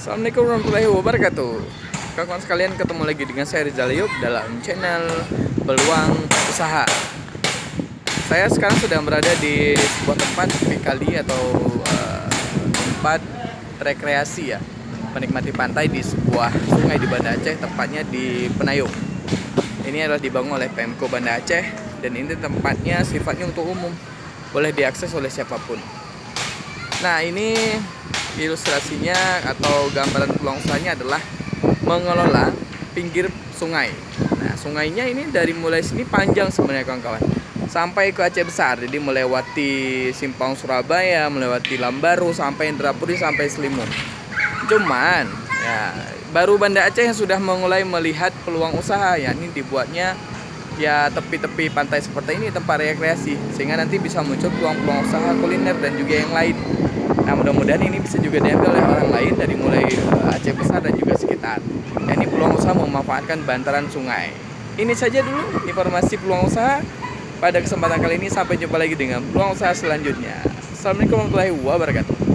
Assalamualaikum warahmatullahi wabarakatuh. Kawan-kawan sekalian, ketemu lagi dengan saya Rizal Yub dalam channel Peluang Usaha. Saya sekarang sedang berada di sebuah tempat kali atau tempat rekreasi ya, menikmati pantai di sebuah sungai di Banda Aceh, tepatnya di Penayung. Ini adalah dibangun oleh Pemko Banda Aceh dan ini tempatnya sifatnya untuk umum, boleh diakses oleh siapapun. Nah, ini ilustrasinya atau gambaran peluang usahanya adalah mengelola pinggir sungai. Nah, sungainya ini dari mulai sini panjang sebenarnya kawan-kawan, sampai ke Aceh Besar. Jadi melewati Simpang Surabaya, melewati Lambaru, sampai Indrapuri, sampai Selimun. Cuman ya baru Banda Aceh yang sudah mulai melihat peluang usaha, yakni dibuatnya ya tepi-tepi pantai seperti ini, tempat rekreasi, sehingga nanti bisa muncul peluang-peluang usaha kuliner dan juga yang lain. Nah, mudah-mudahan ini bisa juga diambil oleh orang lain dari mulai Aceh Besar dan juga sekitar. Dan ini peluang usaha memanfaatkan bantaran sungai. Ini saja dulu informasi peluang usaha pada kesempatan kali ini. Sampai jumpa lagi dengan peluang usaha selanjutnya. Assalamualaikum warahmatullahi wabarakatuh.